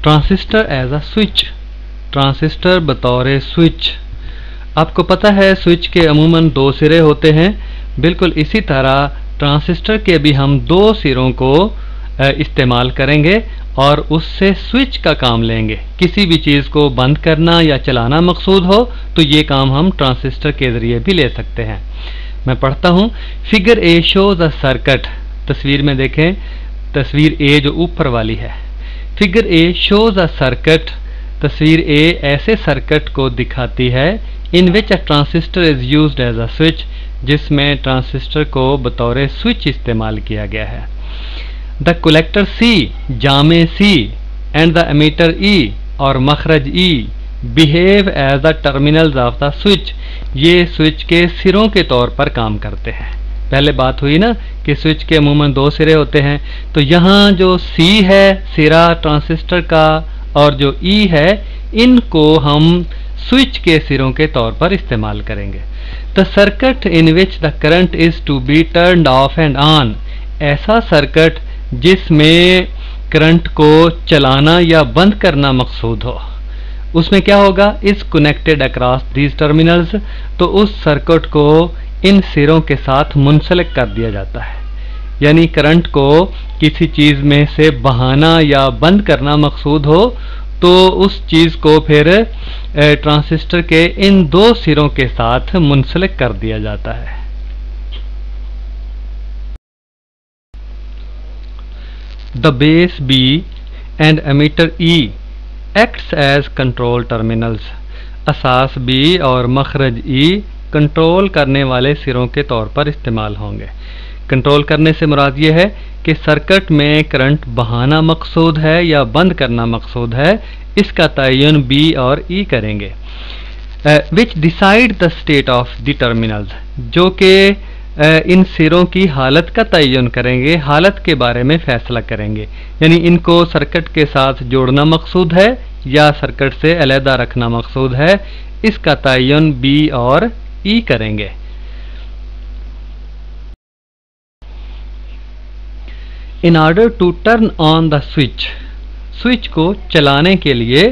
Transistor as a switch, transistor बतौर switch. आपको पता है स्विच के अमूमन दो सिरे होते हैं, बिल्कुल इसी तरह ट्रांसिस्टर के भी हम दो सिरों को इस्तेमाल करेंगे और उससे स्विच का काम लेंगे। किसी भी चीज़ को बंद करना या चलाना मकसूद हो तो ये काम हम ट्रांसिस्टर के ज़रिए भी ले सकते हैं। मैं पढ़ता हूँ। Figure A shows a circuit, तस्वीर में देखें, तस्वीर ए जो ऊपर वाली है। Figure A shows a circuit, तस्वीर ए ऐसे सर्किट को दिखाती है in which a transistor is used as a switch, जिसमें ट्रांसिस्टर को बतौर स्विच इस्तेमाल किया गया है। द कलेक्टर सी, जामे C, and the emitter E और मखरज E behave as the terminals of the switch, ये स्विच के सिरों के तौर पर काम करते हैं। पहले बात हुई ना कि स्विच के अमूमन दो सिरे होते हैं, तो यहाँ जो सी है सिरा ट्रांसिस्टर का और जो ई है, इनको हम स्विच के सिरों के तौर पर इस्तेमाल करेंगे। The circuit in which the current is to be turned off and on, ऐसा सर्किट जिसमें करंट को चलाना या बंद करना मकसूद हो, उसमें क्या होगा, is connected across these terminals, तो उस सर्किट को इन सिरों के साथ मुंसलिक कर दिया जाता है। यानी करंट को किसी चीज़ में से बहाना या बंद करना मकसूद हो तो उस चीज़ को फिर ट्रांसिस्टर के इन दो सिरों के साथ मुंसलिक कर दिया जाता है। The base B and emitter E acts as control terminals, असास B और मखरज E कंट्रोल करने वाले सिरों के तौर पर इस्तेमाल होंगे। कंट्रोल करने से मुराद ये है कि सर्किट में करंट बहाना मकसूद है या बंद करना मकसूद है, इसका तयन B और E करेंगे। Which decide the state of the terminals, जो कि इन सिरों की हालत का तयन करेंगे, हालत के बारे में फैसला करेंगे। यानी इनको सर्किट के साथ जोड़ना मकसूद है या सर्किट से अलहदा रखना मकसूद है, इसका तयन B और E करेंगे। In order to turn on the switch, switch को चलाने के लिए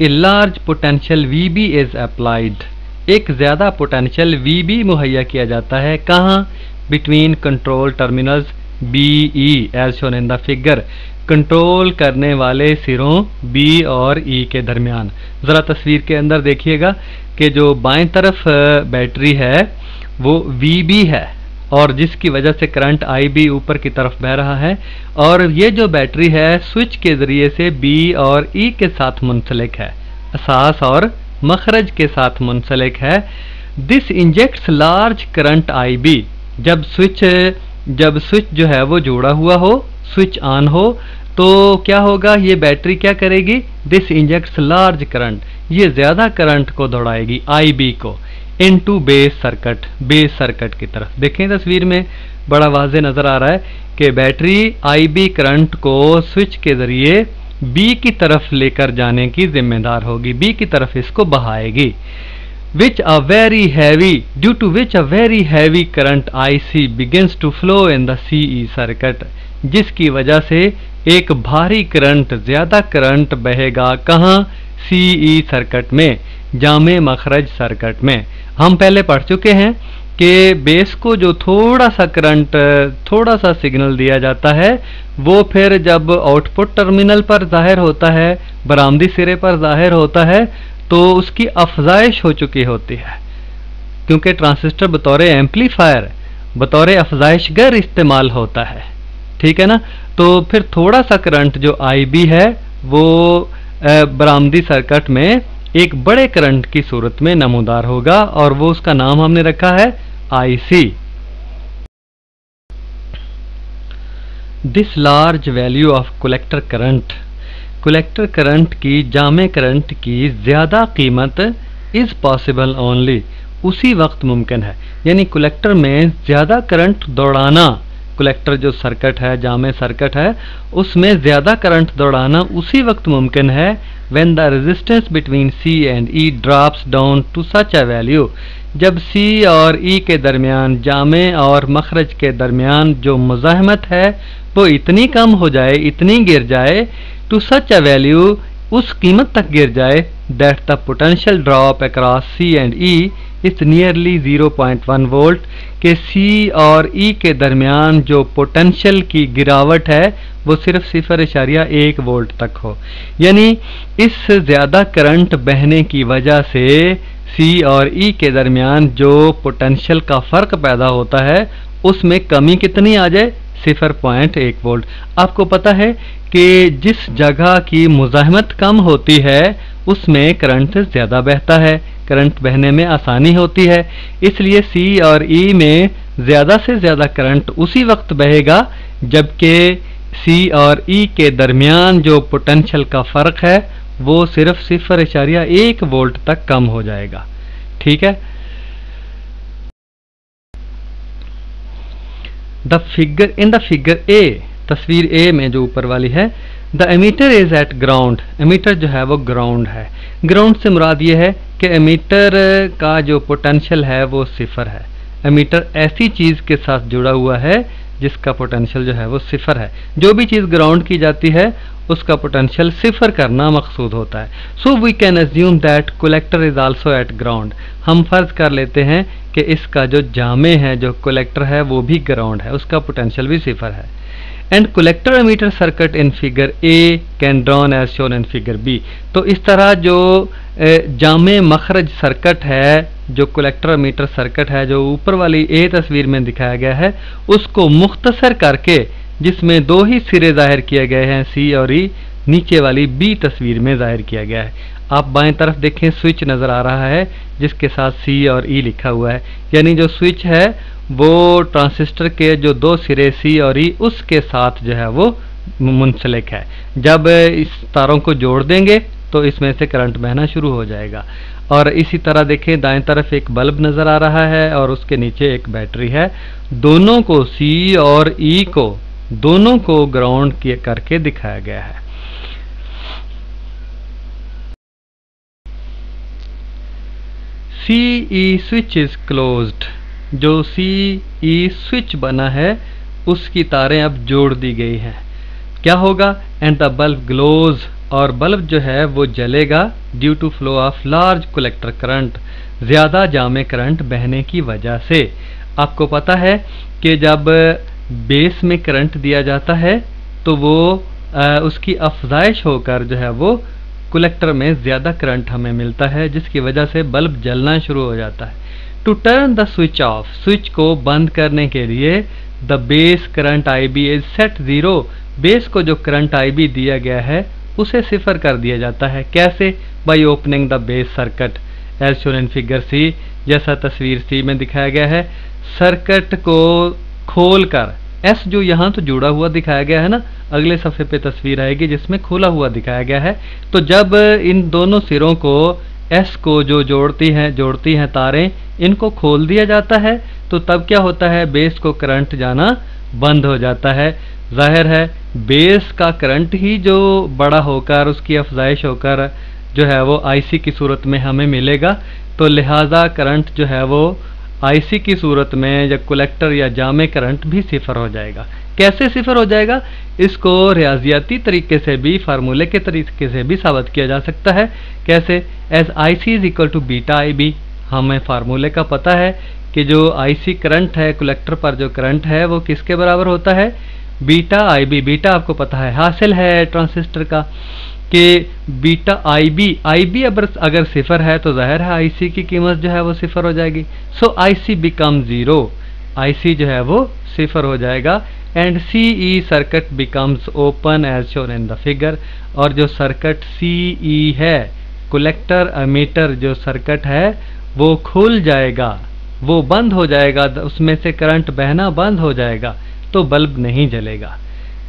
a large potential VB is applied, एक ज़्यादा पोटेंशियल VB मुहैया किया जाता है। कहाँ? Between control terminals BE as shown in the figure, control करने वाले सिरों B और E के दरमियान। ज़रा तस्वीर के अंदर देखिएगा कि जो बाएं तरफ बैटरी है वो VB है और जिसकी वजह से करंट IB ऊपर की तरफ बह रहा है, और ये जो बैटरी है स्विच के ज़रिए से B और E के साथ मुंसलिक है, असास और मखरज के साथ मुंसलिक है। This injects large current IB, जब स्विच जो है वो जुड़ा हुआ हो, स्विच ऑन हो, तो क्या होगा, ये बैटरी क्या करेगी, दिस इंजेक्ट्स लार्ज करंट, ये ज़्यादा करंट को दौड़ाएगी IB को इनटू बेस सर्किट की तरफ। देखें तस्वीर में बड़ा वाज़े नज़र आ रहा है कि बैटरी IB करंट को स्विच के ज़रिए B की तरफ लेकर जाने की जिम्मेदार होगी, B की तरफ इसको बहाएगी। Due to which a very heavy current IC begins to flow in the CE circuit, जिसकी वजह से एक भारी करंट, ज़्यादा करंट बहेगा कहाँ, CE सर्किट में, जामे मखरज सर्किट में। हम पहले पढ़ चुके हैं कि बेस को जो थोड़ा सा करंट, थोड़ा सा सिग्नल दिया जाता है, वो फिर जब आउटपुट टर्मिनल पर जाहिर होता है, बरामदी सिरे पर जाहिर होता है, तो उसकी अफजाइश हो चुकी होती है, क्योंकि ट्रांसिस्टर बतौर एम्पलीफायर, बतौर अफजाइशगर इस्तेमाल होता है। ठीक है ना, तो फिर थोड़ा सा करंट जो IB है वो बरामदी सर्किट में एक बड़े करंट की सूरत में नमूदार होगा और वो उसका नाम हमने रखा है IC। This large value of collector current, collector current की, जामे करंट की ज़्यादा कीमत इज़ पॉसिबल ओनली, उसी वक्त मुमकिन है। यानी कलेक्टर में ज़्यादा करंट दौड़ाना, कलेक्टर जो सर्किट है, जामे सर्किट है, उसमें ज़्यादा करंट दौड़ाना उसी वक्त मुमकिन है when the resistance between C and E drops down to such a value, जब C और E के दरमियान, जामे और मखरज के दरमियान जो मुज़ाहमत है वो इतनी कम हो जाए, इतनी गिर जाए टू सच अ वैल्यू, उस कीमत तक गिर जाए that the potential drop across C and E is nearly 0.1 volt, के सी और ई के दरमियान जो पोटेंशियल की गिरावट है वो सिर्फ 0.1 वोल्ट तक हो। यानी इस ज़्यादा करंट बहने की वजह से सी और ई के दरमियान जो पोटेंशियल का फ़र्क पैदा होता है उसमें कमी कितनी आ जाए, 0.1 वोल्ट। आपको पता है कि जिस जगह की मुज़ाहमत कम होती है उसमें करंट ज़्यादा बहता है, करंट बहने में आसानी होती है, इसलिए सी और ई में ज़्यादा से ज़्यादा करंट उसी वक्त बहेगा जबकि सी और ई के दरमियान जो पोटेंशियल का फ़र्क है वो सिर्फ 0.1 वोल्ट तक कम हो जाएगा। ठीक है। The figure in the figure A, तस्वीर ए में जो ऊपर वाली है, the emitter is at ground, emitter जो है वो ग्राउंड है। ग्राउंड से मुराद ये है कि एमीटर का जो पोटेंशियल है वो 0 है। एमीटर ऐसी चीज़ के साथ जुड़ा हुआ है जिसका पोटेंशियल जो है वो 0 है। जो भी चीज़ ग्राउंड की जाती है उसका पोटेंशियल 0 करना मकसूद होता है। So we can assume that collector is also at ground, हम फर्ज कर लेते हैं कि इसका जो जामे है, जो कलेक्टर है वो भी ग्राउंड है, उसका पोटेंशियल भी 0 है। And collector emitter circuit in figure A can drawn as shown in figure B, तो इस तरह जो जामे मखरज सर्किट है, जो कलेक्टर एमीटर सर्किट है जो ऊपर वाली ए तस्वीर में दिखाया गया है, उसको मुख्तसर करके जिसमें 2 ही सिरे जाहिर किए गए हैं सी और ई, नीचे वाली बी तस्वीर में जाहिर किया गया है। आप बाएं तरफ देखें स्विच नज़र आ रहा है जिसके साथ सी और ई लिखा हुआ है, यानी जो स्विच है वो ट्रांजिस्टर के जो 2 सिरे सी और ई उसके साथ जो है वो मुंसलिक है। जब इस तारों को जोड़ देंगे तो इसमें से करंट बहना शुरू हो जाएगा। और इसी तरह देखें दाएं तरफ एक बल्ब नज़र आ रहा है और उसके नीचे एक बैटरी है, दोनों को सी और ई को दोनों को ग्राउंड किए करके दिखाया गया है। सी ई स्विच इज क्लोज्ड, जो सी ई स्विच बना है उसकी तारें अब जोड़ दी गई हैं। क्या होगा, एंड द बल्ब ग्लोज, और बल्ब जो है वो जलेगा due to flow of large collector current, ज़्यादा जामे करंट बहने की वजह से। आपको पता है कि जब बेस में करंट दिया जाता है तो वो उसकी अफजाइश होकर जो है वो कलेक्टर में ज़्यादा करंट हमें मिलता है, जिसकी वजह से बल्ब जलना शुरू हो जाता है। To turn the switch off, switch को बंद करने के लिए the base current I B is set 0, base को जो करंट आई बी दिया गया है उसे 0 कर दिया जाता है। कैसे, by opening the base circuit as shown in figure C, जैसा तस्वीर सी में दिखाया गया है। सर्किट को खोल कर, एस जो यहाँ तो जुड़ा हुआ दिखाया गया है ना, अगले सफ़े पे तस्वीर आएगी जिसमें खुला हुआ दिखाया गया है। तो जब इन दोनों सिरों को एस को जो जोड़ती हैं तारें, इनको खोल दिया जाता है तो तब क्या होता है, बेस को करंट जाना बंद हो जाता है। जाहिर है बेस का करंट ही जो बड़ा होकर उसकी अफजाइश होकर जो है वो आईसी की सूरत में हमें मिलेगा, तो लिहाजा करंट जो है वो आईसी की सूरत में या कलेक्टर या जामे करंट भी 0 हो जाएगा। कैसे 0 हो जाएगा, इसको रियाजियाती तरीके से भी, फार्मूले के तरीके से भी साबित किया जा सकता है। कैसे, as I C is equal to beta I B, हमें फार्मूले का पता है कि जो आईसी करंट है, कलेक्टर पर जो करंट है वो किसके बराबर होता है, बीटा आई बी। बीटा आपको पता है, हासिल है ट्रांजिस्टर का कि बीटा आई बी अगर 0 है तो जाहिर है आईसी की कीमत जो है वो 0 हो जाएगी। सो आईसी बिकम 0, आईसी जो है वो 0 हो जाएगा। And CE circuit becomes open as shown in the figure, और जो सर्किट सीई है, कलेक्टर एमीटर जो सर्किट है वो खुल जाएगा, वो बंद हो जाएगा, उसमें से करंट बहना बंद हो जाएगा, तो बल्ब नहीं जलेगा।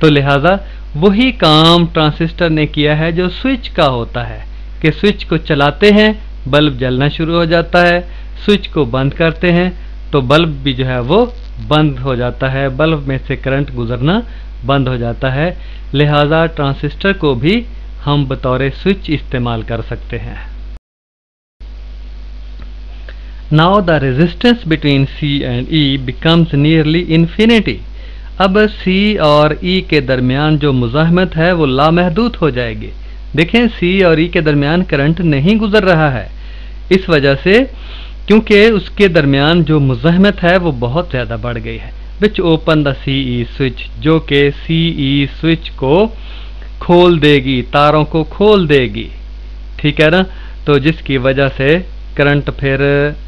तो लिहाजा वही काम ट्रांजिस्टर ने किया है जो स्विच का होता है कि स्विच को चलाते हैं बल्ब जलना शुरू हो जाता है, स्विच को बंद करते हैं तो बल्ब भी जो है वो बंद हो जाता है, बल्ब में से करंट गुजरना बंद हो जाता है। लिहाजा ट्रांजिस्टर को भी हम बतौर स्विच इस्तेमाल कर सकते हैं। Now the resistance between C and E becomes nearly infinity. अब C और E के दरमियान जो मुज़ाहमत है वो लामहदूद हो जाएगी। देखें C और E के दरमियान करंट नहीं गुजर रहा है, इस वजह से क्योंकि उसके दरमियान जो मुज़ाहमत है वो बहुत ज़्यादा बढ़ गई है। Which open the CE switch, जो कि CE स्विच को खोल देगी, तारों को खोल देगी, ठीक है ना। तो जिसकी वजह से करंट फिर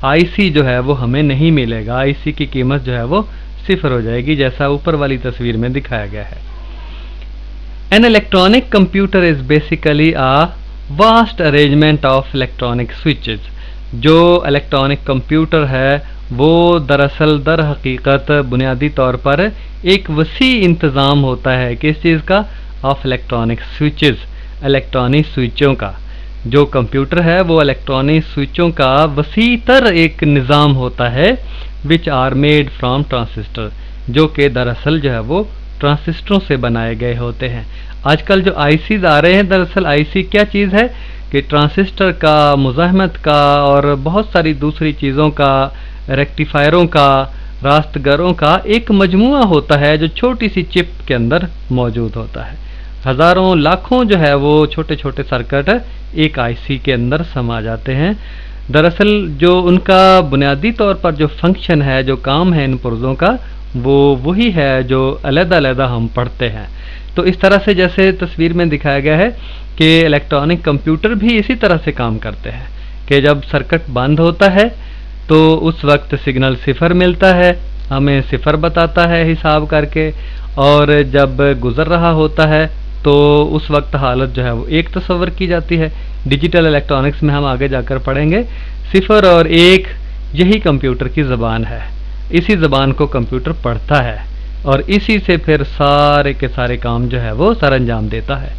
IC जो है वो हमें नहीं मिलेगा, IC की कीमत जो है वो 0 हो जाएगी, जैसा ऊपर वाली तस्वीर में दिखाया गया है। An electronic computer is basically a vast arrangement of electronic switches। जो इलेक्ट्रॉनिक कंप्यूटर है वो दरअसल दर हकीकत बुनियादी तौर पर एक वसी इंतज़ाम होता है, किस चीज़ का? ऑफ इलेक्ट्रॉनिक स्विचेस, इलेक्ट्रॉनिक स्विचों का। जो कंप्यूटर है वो इलेक्ट्रॉनिक स्विचों का वसी तर एक निज़ाम होता है, which are made from transistor, जो कि दरअसल जो है वो ट्रांसिस्टरों से बनाए गए होते हैं। आजकल जो ICs आ रहे हैं, दरअसल IC क्या चीज़ है कि ट्रांसिस्टर का, मुज़ाहमत का और बहुत सारी दूसरी चीज़ों का, रेक्टिफायरों का, रास्तगरों का एक मजमुआ होता है जो छोटी सी चिप के अंदर मौजूद होता है। हज़ारों लाखों जो है वो छोटे छोटे सर्किट एक IC के अंदर समा जाते हैं। दरअसल जो उनका बुनियादी तौर पर जो फंक्शन है, जो काम है इन पुर्जों का, वो वही है जो अलग-अलग हम पढ़ते हैं। तो इस तरह से जैसे तस्वीर में दिखाया गया है कि इलेक्ट्रॉनिक कंप्यूटर भी इसी तरह से काम करते हैं कि जब सर्किट बंद होता है तो उस वक्त सिग्नल 0 मिलता है, हमें 0 बताता है हिसाब करके, और जब गुजर रहा होता है तो उस वक्त हालत जो है वो 1 तस्वर की जाती है। डिजिटल इलेक्ट्रॉनिक्स में हम आगे जाकर पढ़ेंगे 0 और 1 यही कंप्यूटर की ज़बान है, इसी ज़बान को कंप्यूटर पढ़ता है और इसी से फिर सारे के सारे काम जो है वो सर अंजाम देता है।